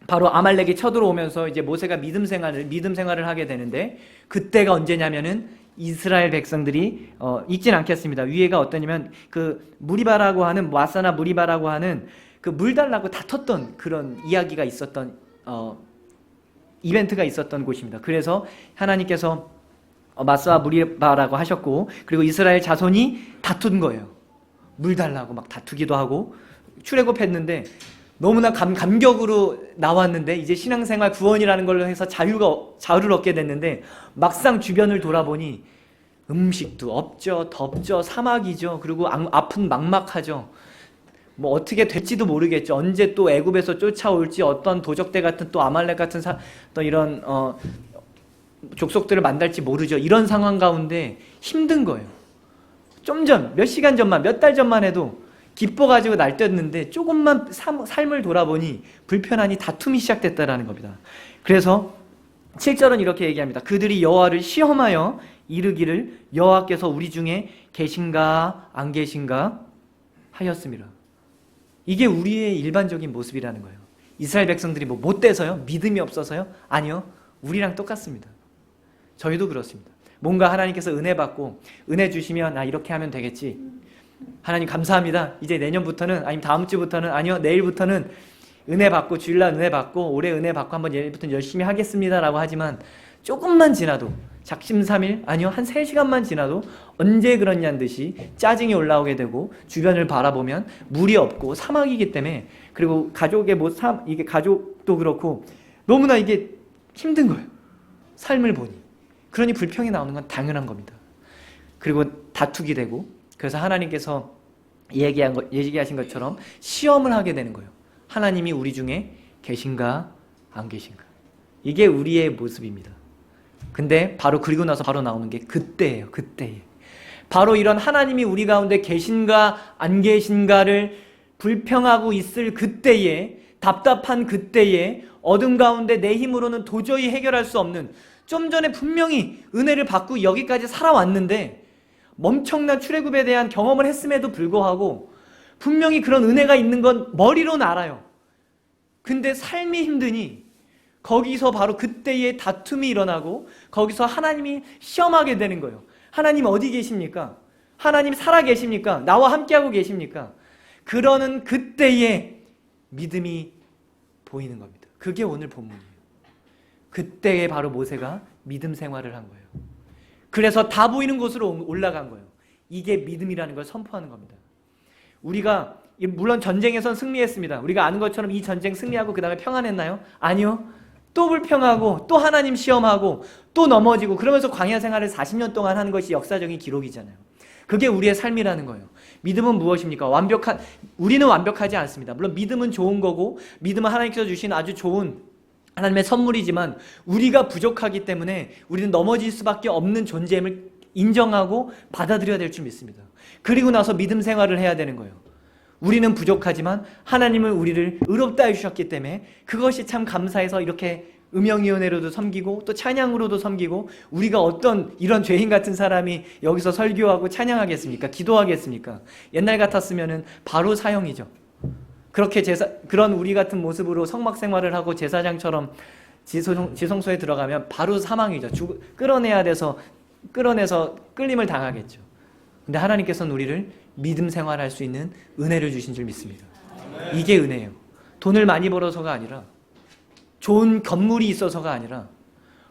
바로 아말렉이 쳐들어오면서 이제 모세가 믿음 생활을 하게 되는데 그때가 언제냐면은 이스라엘 백성들이 읽진 않겠습니다. 위에가 어떠냐면 그 무리바라고 하는 마사나 무리바라고 하는 그 물 달라고 다퉜던 그런 이야기가 있었던 이벤트가 있었던 곳입니다. 그래서 하나님께서 마사와 무리바라고 하셨고 그리고 이스라엘 자손이 다툰 거예요. 물 달라고 막 다투기도 하고 출애굽했는데 너무나 감격으로 나왔는데 이제 신앙생활 구원이라는 걸로 해서 자유를 얻게 됐는데 막상 주변을 돌아보니 음식도 없죠. 덥죠. 사막이죠. 그리고 앞은 막막하죠. 뭐 어떻게 될지도 모르겠죠. 언제 또 애굽에서 쫓아올지 어떤 도적대 같은 또 아말렉 같은 또 이런 족속들을 만날지 모르죠. 이런 상황 가운데 힘든 거예요. 몇 시간 전만 몇 달 전만 해도 기뻐가지고 날뛰었는데 조금만 삶을 돌아보니 불편하니 다툼이 시작됐다라는 겁니다. 그래서 7절은 이렇게 얘기합니다. 그들이 여호와를 시험하여 이르기를 여호와께서 우리 중에 계신가 안 계신가 하였습니다. 이게 우리의 일반적인 모습이라는 거예요. 이스라엘 백성들이 뭐 못돼서요? 믿음이 없어서요? 아니요. 우리랑 똑같습니다. 저희도 그렇습니다. 뭔가 하나님께서 은혜 받고 은혜 주시면 이렇게 하면 되겠지. 하나님 감사합니다. 이제 내년부터는 아니면 다음 주부터는 아니요 내일부터는 은혜 받고 주일날 은혜 받고 올해 은혜 받고 한번 내일부터는 열심히 하겠습니다 라고 하지만 조금만 지나도 작심삼일 아니요 한 3시간만 지나도 언제 그러냐는 듯이 짜증이 올라오게 되고 주변을 바라보면 물이 없고 사막이기 때문에 그리고 이게 가족도 그렇고 너무나 이게 힘든 거예요. 삶을 보니. 그러니 불평이 나오는 건 당연한 겁니다. 그리고 다투게 되고 그래서 하나님께서 얘기하신 것처럼 시험을 하게 되는 거예요. 하나님이 우리 중에 계신가 안 계신가. 이게 우리의 모습입니다. 근데 바로 그리고 나서 바로 나오는 게 그때예요. 그때에. 바로 이런 하나님이 우리 가운데 계신가 안 계신가를 불평하고 있을 그때에, 답답한 그때에, 어둠 가운데 내 힘으로는 도저히 해결할 수 없는, 좀 전에 분명히 은혜를 받고 여기까지 살아왔는데 엄청난 출애굽에 대한 경험을 했음에도 불구하고 분명히 그런 은혜가 있는 건 머리로는 알아요. 근데 삶이 힘드니 거기서 바로 그때의 다툼이 일어나고 거기서 하나님이 시험하게 되는 거예요. 하나님 어디 계십니까? 하나님 살아 계십니까? 나와 함께하고 계십니까? 그러는 그때에 믿음이 보이는 겁니다. 그게 오늘 본문이에요. 그때에 바로 모세가 믿음 생활을 한 거예요. 그래서 다 보이는 곳으로 올라간 거예요. 이게 믿음이라는 걸 선포하는 겁니다. 우리가 물론 전쟁에선 승리했습니다. 우리가 아는 것처럼 이 전쟁 승리하고 그 다음에 평안했나요? 아니요. 또 불평하고 또 하나님 시험하고 또 넘어지고 그러면서 광야 생활을 40년 동안 하는 것이 역사적인 기록이잖아요. 그게 우리의 삶이라는 거예요. 믿음은 무엇입니까? 우리는 완벽하지 않습니다. 물론 믿음은 좋은 거고 믿음은 하나님께서 주신 아주 좋은 하나님의 선물이지만 우리가 부족하기 때문에 우리는 넘어질 수밖에 없는 존재임을 인정하고 받아들여야 될 줄 믿습니다. 그리고 나서 믿음 생활을 해야 되는 거예요. 우리는 부족하지만 하나님은 우리를 의롭다 해주셨기 때문에 그것이 참 감사해서 이렇게 음영위원회로도 섬기고 또 찬양으로도 섬기고, 우리가 어떤 이런 죄인 같은 사람이 여기서 설교하고 찬양하겠습니까? 기도하겠습니까? 옛날 같았으면 바로 사형이죠. 그렇게 그런 우리 같은 모습으로 성막 생활을 하고 제사장처럼 지성소에 들어가면 바로 사망이죠. 끌어내서 끌림을 당하겠죠. 근데 하나님께서는 우리를 믿음 생활할 수 있는 은혜를 주신 줄 믿습니다. 이게 은혜예요. 돈을 많이 벌어서가 아니라, 좋은 건물이 있어서가 아니라,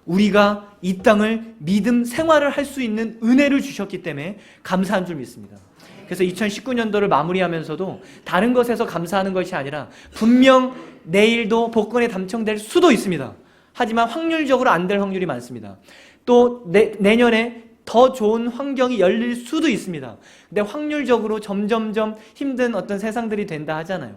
우리가 이 땅을 믿음 생활을 할 수 있는 은혜를 주셨기 때문에 감사한 줄 믿습니다. 그래서 2019년도를 마무리하면서도 다른 것에서 감사하는 것이 아니라, 분명 내일도 복권에 당첨될 수도 있습니다. 하지만 확률적으로 안 될 확률이 많습니다. 또 내년에 더 좋은 환경이 열릴 수도 있습니다. 근데 확률적으로 점점점 힘든 어떤 세상들이 된다 하잖아요.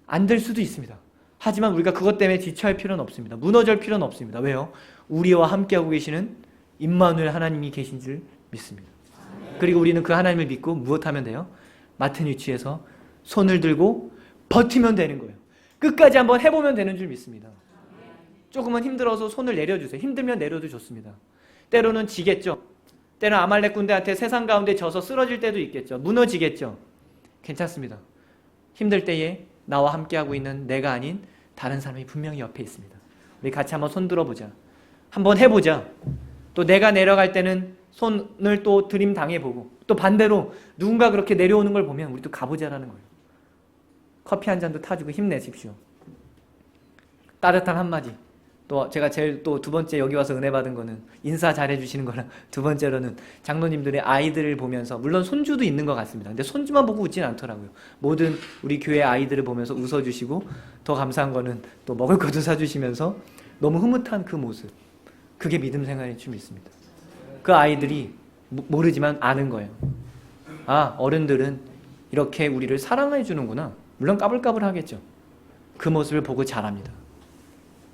안 될 수도 있습니다. 하지만 우리가 그것 때문에 지체할 필요는 없습니다. 무너질 필요는 없습니다. 왜요? 우리와 함께하고 계시는 임마누엘 하나님이 계신 줄 믿습니다. 그리고 우리는 그 하나님을 믿고 무엇하면 돼요? 맡은 위치에서 손을 들고 버티면 되는 거예요. 끝까지 한번 해보면 되는 줄 믿습니다. 조금은 힘들어서 손을 내려주세요. 힘들면 내려도 좋습니다. 때로는 지겠죠. 때로는 아말렉 군대한테 세상 가운데 져서 쓰러질 때도 있겠죠. 무너지겠죠. 괜찮습니다. 힘들 때에 나와 함께하고 있는 내가 아닌 다른 사람이 분명히 옆에 있습니다. 우리 같이 한번 손 들어보자. 한번 해보자. 또 내가 내려갈 때는 손을 또 들이당해보고, 또 반대로 누군가 그렇게 내려오는 걸 보면 우리도 가보자라는 거예요. 커피 한 잔도 타주고 힘내십시오. 따뜻한 한마디. 또 제가 제일 또 두 번째 여기 와서 은혜 받은 거는 인사 잘해주시는 거랑, 두 번째로는 장로님들의 아이들을 보면서, 물론 손주도 있는 것 같습니다. 근데 손주만 보고 웃지는 않더라고요. 모든 우리 교회 아이들을 보면서 웃어주시고, 더 감사한 거는 또 먹을 것도 사주시면서 너무 흐뭇한 그 모습, 그게 믿음 생활인 줄 믿습니다. 그 아이들이 모르지만 아는 거예요. 아, 어른들은 이렇게 우리를 사랑해 주는구나. 물론 까불까불 하겠죠. 그 모습을 보고 자랍니다.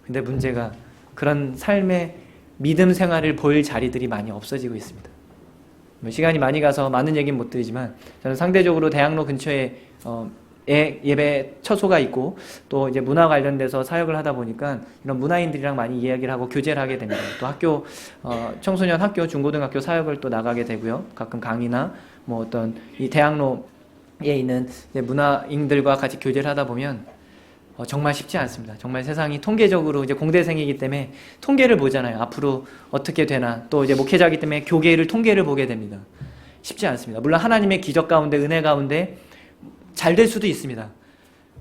근데 문제가 그런 삶의 믿음 생활을 보일 자리들이 많이 없어지고 있습니다. 시간이 많이 가서 많은 얘기는 못 드리지만, 저는 상대적으로 대학로 근처에 예배 처소가 있고, 또 이제 문화 관련돼서 사역을 하다 보니까 이런 문화인들이랑 많이 이야기를 하고 교제를 하게 됩니다. 또 학교, 청소년 학교, 중고등학교 사역을 또 나가게 되고요. 가끔 강의나 뭐 어떤 이 대학로에 있는 문화인들과 같이 교제를 하다 보면 정말 쉽지 않습니다. 정말 세상이 통계적으로 이제 공대생이기 때문에 통계를 보잖아요. 앞으로 어떻게 되나. 또 이제 목회자이기 때문에 교계를 통계를 보게 됩니다. 쉽지 않습니다. 물론 하나님의 기적 가운데, 은혜 가운데 잘 될 수도 있습니다.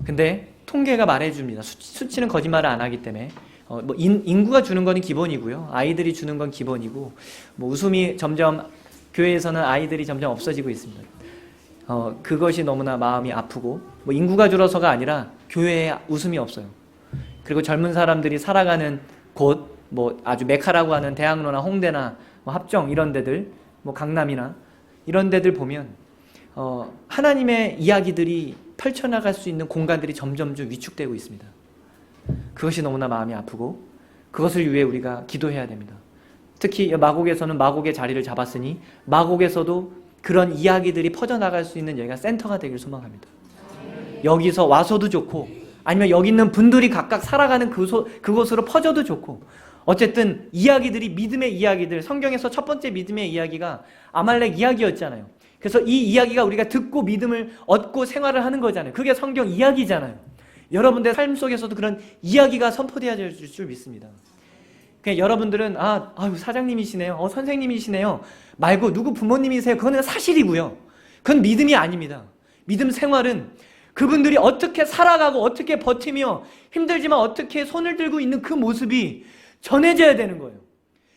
근데 통계가 말해줍니다. 수치는 거짓말을 안 하기 때문에 인구가 주는 건 기본이고요. 아이들이 주는 건 기본이고, 웃음이 점점, 교회에서는 아이들이 점점 없어지고 있습니다. 그것이 너무나 마음이 아프고, 인구가 줄어서가 아니라 교회에 웃음이 없어요. 그리고 젊은 사람들이 살아가는 곳, 아주 메카라고 하는 대학로나 홍대나 합정 이런 데들, 강남이나 이런 데들 보면 하나님의 이야기들이 펼쳐나갈 수 있는 공간들이 점점 좀 위축되고 있습니다. 그것이 너무나 마음이 아프고, 그것을 위해 우리가 기도해야 됩니다. 특히 마곡에서는 마곡의 자리를 잡았으니 마곡에서도 그런 이야기들이 퍼져나갈 수 있는 여기가 센터가 되길 소망합니다. 여기서 와서도 좋고 아니면 여기 있는 분들이 각각 살아가는 그곳으로 퍼져도 좋고 어쨌든 이야기들이 믿음의 이야기들, 성경에서 첫 번째 믿음의 이야기가 아말렉 이야기였잖아요. 그래서 이 이야기가 우리가 듣고 믿음을 얻고 생활을 하는 거잖아요. 그게 성경 이야기잖아요. 여러분들 삶 속에서도 그런 이야기가 선포되어야 될 줄 믿습니다. 그냥 여러분들은 아유 사장님이시네요, 선생님이시네요 말고 누구 부모님이세요, 그거는 사실이고요. 그건 믿음이 아닙니다. 믿음 생활은 그분들이 어떻게 살아가고 어떻게 버티며 힘들지만 어떻게 손을 들고 있는 그 모습이 전해져야 되는 거예요.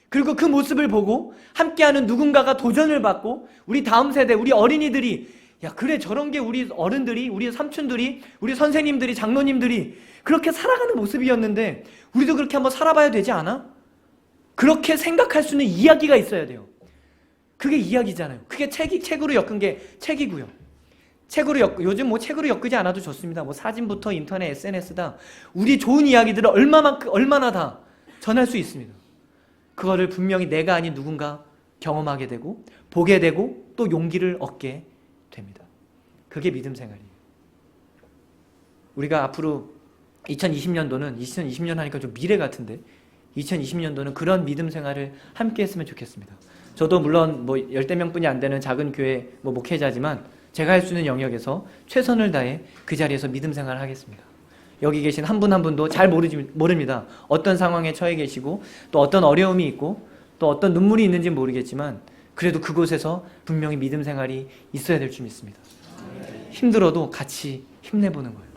그리고 그 모습을 보고 함께하는 누군가가 도전을 받고 우리 다음 세대, 우리 어린이들이 야 그래 저런 게 우리 어른들이, 우리 삼촌들이, 우리 선생님들이, 장로님들이 그렇게 살아가는 모습이었는데 우리도 그렇게 한번 살아봐야 되지 않아? 그렇게 생각할 수 있는 이야기가 있어야 돼요. 그게 이야기잖아요. 그게 책으로 엮은 게 책이고요. 요즘 뭐 책으로 엮지 않아도 좋습니다. 뭐 사진부터 인터넷, SNS다. 우리 좋은 이야기들을 얼마나 다 전할 수 있습니다. 그거를 분명히 내가 아닌 누군가 경험하게 되고 보게 되고 또 용기를 얻게 됩니다. 그게 믿음 생활이에요. 우리가 앞으로 2020년 하니까 좀 미래 같은데 2020년도는 그런 믿음 생활을 함께 했으면 좋겠습니다. 저도 물론 뭐 10대 명뿐이 안 되는 작은 교회 목회자지만 제가 할 수 있는 영역에서 최선을 다해 그 자리에서 믿음 생활을 하겠습니다. 여기 계신 한 분 한 분도 잘 모릅니다. 어떤 상황에 처해 계시고 또 어떤 어려움이 있고 또 어떤 눈물이 있는지 모르겠지만 그래도 그곳에서 분명히 믿음 생활이 있어야 될 줄 믿습니다. 힘들어도 같이 힘내보는 거예요.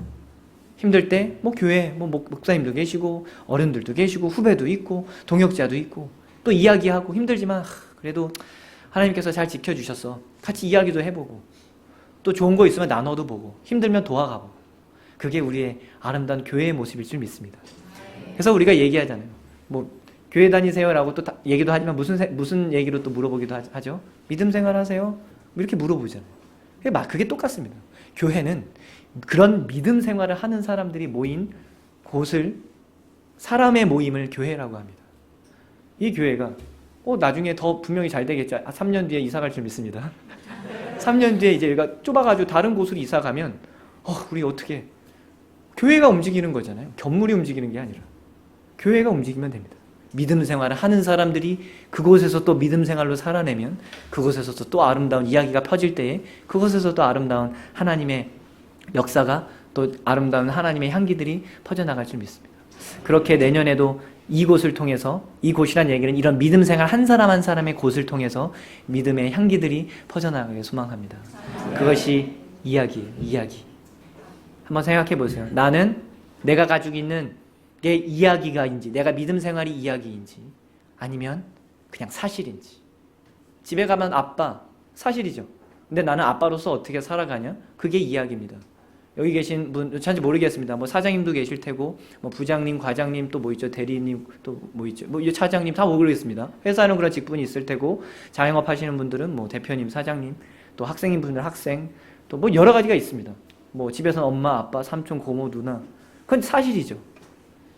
힘들 때 뭐 교회 목사님도 계시고 어른들도 계시고 후배도 있고 동역자도 있고 또 이야기하고 힘들지만 그래도 하나님께서 잘 지켜주셨어. 같이 이야기도 해보고 또 좋은 거 있으면 나눠도 보고 힘들면 도와가고 그게 우리의 아름다운 교회의 모습일 줄 믿습니다. 그래서 우리가 얘기하잖아요. 뭐 교회 다니세요라고 또 얘기도 하지만 무슨 얘기로 또 물어보기도 하죠. 믿음 생활하세요? 이렇게 물어보잖아요. 그게 똑같습니다. 교회는 그런 믿음 생활을 하는 사람들이 모인 곳을 사람의 모임을 교회라고 합니다. 이 교회가 나중에 더 분명히 잘 되겠죠. 3년 뒤에 이사 갈 줄 믿습니다. 3년 뒤에 이제 얘가 좁아가지고 다른 곳으로 이사 가면 우리 어떻게 교회가 움직이는 거잖아요. 건물이 움직이는 게 아니라 교회가 움직이면 됩니다. 믿음 생활을 하는 사람들이 그곳에서 또 믿음 생활로 살아내면 그곳에서 또 아름다운 이야기가 펴질 때에 그곳에서 또 아름다운 하나님의 역사가 또 아름다운 하나님의 향기들이 퍼져나갈 줄 믿습니다. 그렇게 내년에도 이곳을 통해서 이곳이란 얘기는 이런 믿음 생활 한 사람 한 사람의 곳을 통해서 믿음의 향기들이 퍼져나가길 소망합니다. 그것이 이야기예요. 이야기. 한번 생각해 보세요. 나는 내가 가지고 있는 게 이야기가인지 내가 믿음 생활이 이야기인지 아니면 그냥 사실인지. 집에 가면 아빠 사실이죠. 근데 나는 아빠로서 어떻게 살아가냐? 그게 이야기입니다. 여기 계신 분, 잘지 모르겠습니다. 뭐 사장님도 계실 테고, 뭐 부장님, 과장님 또 뭐 있죠, 대리님 또 뭐 있죠, 뭐 차장님 다 모르겠습니다. 회사는 그런 직분이 있을 테고, 자영업 하시는 분들은 뭐 대표님, 사장님, 또 학생인 분들 학생, 또 뭐 여러 가지가 있습니다. 뭐 집에서는 엄마, 아빠, 삼촌, 고모, 누나, 그건 사실이죠.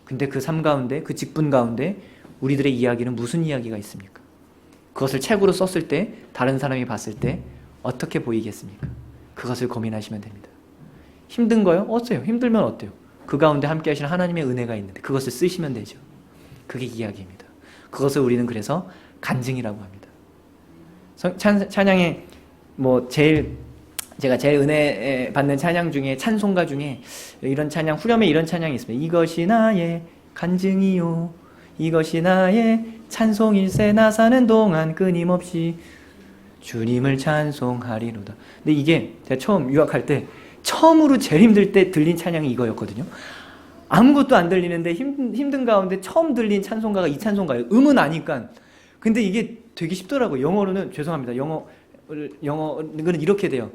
근데 그 삶 가운데, 그 직분 가운데 우리들의 이야기는 무슨 이야기가 있습니까? 그것을 책으로 썼을 때, 다른 사람이 봤을 때 어떻게 보이겠습니까? 그것을 고민하시면 됩니다. 힘든 거요? 어때요? 힘들면 어때요? 그 가운데 함께 하시는 하나님의 은혜가 있는데 그것을 쓰시면 되죠. 그게 이야기입니다. 그것을 우리는 그래서 간증이라고 합니다. 찬양에 제가 제일 은혜 받는 찬양 중에 찬송가 중에 이런 찬양, 후렴에 이런 찬양이 있습니다. 이것이 나의 간증이요 이것이 나의 찬송일세 나 사는 동안 끊임없이 주님을 찬송하리로다. 근데 이게 제가 처음 유학할 때 처음으로 제일 힘들 때 들린 찬양이 이거였거든요. 아무것도 안 들리는데 힘든 가운데 처음 들린 찬송가가 이 찬송가예요. 음은 아니까. 근데 이게 되게 쉽더라고요. 영어로는 죄송합니다. 영어는 이렇게 돼요.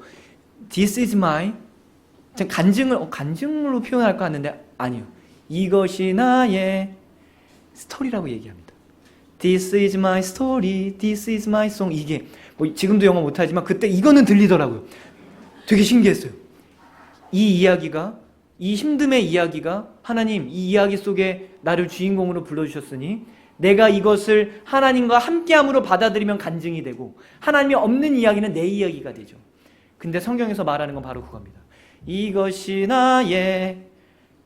This is my 간증으로 표현할까 하는데 아니요. 이것이 나의 스토리라고 얘기합니다. This is my story, this is my song. 이게 지금도 영어 못하지만 그때 이거는 들리더라고요. 되게 신기했어요. 이 이야기가 이 힘듦의 이야기가 하나님 이 이야기 속에 나를 주인공으로 불러주셨으니 내가 이것을 하나님과 함께함으로 받아들이면 간증이 되고 하나님이 없는 이야기는 내 이야기가 되죠. 근데 성경에서 말하는 건 바로 그겁니다. 이것이 나의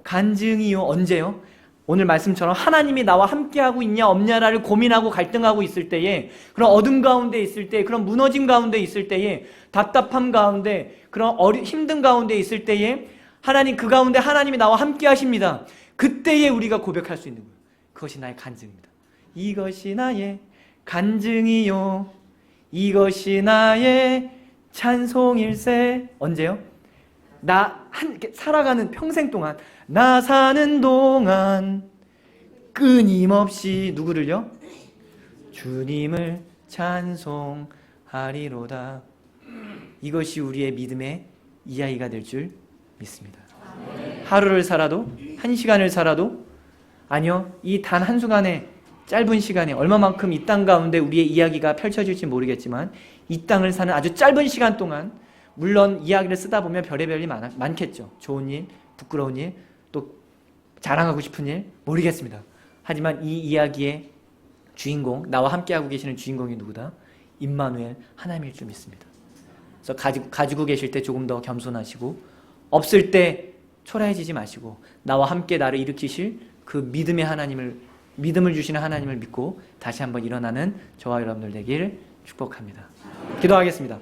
간증이요. 언제요? 오늘 말씀처럼 하나님이 나와 함께하고 있냐 없냐를 고민하고 갈등하고 있을 때에, 그런 어둠 가운데 있을 때, 그런 무너짐 가운데 있을 때에, 답답함 가운데, 그런 힘든 가운데 있을 때에 하나님, 그 가운데 하나님이 나와 함께 하십니다. 그때에 우리가 고백할 수 있는 거예요. 그것이 나의 간증입니다. 이것이 나의 간증이요 이것이 나의 찬송일세. 언제요? 살아가는 평생 동안, 나 사는 동안 끊임없이 누구를요? 주님을 찬송하리로다. 이것이 우리의 믿음의 이야기가 될 줄 믿습니다. 하루를 살아도, 한 시간을 살아도, 아니요, 이 단 한순간의 짧은 시간에 얼마만큼 이 땅 가운데 우리의 이야기가 펼쳐질지 모르겠지만 이 땅을 사는 아주 짧은 시간 동안, 물론 이야기를 쓰다 보면 별의별 일이 많겠죠. 좋은 일, 부끄러운 일, 또 자랑하고 싶은 일, 모르겠습니다. 하지만 이 이야기의 주인공, 나와 함께하고 계시는 주인공이 누구다? 임마누엘, 하나님일 줄 믿습니다. 그래서 가지고 계실 때 조금 더 겸손하시고, 없을 때 초라해지지 마시고, 나와 함께 나를 일으키실 그 믿음을 주시는 하나님을 믿고 다시 한번 일어나는 저와 여러분들 되길 축복합니다. 기도하겠습니다.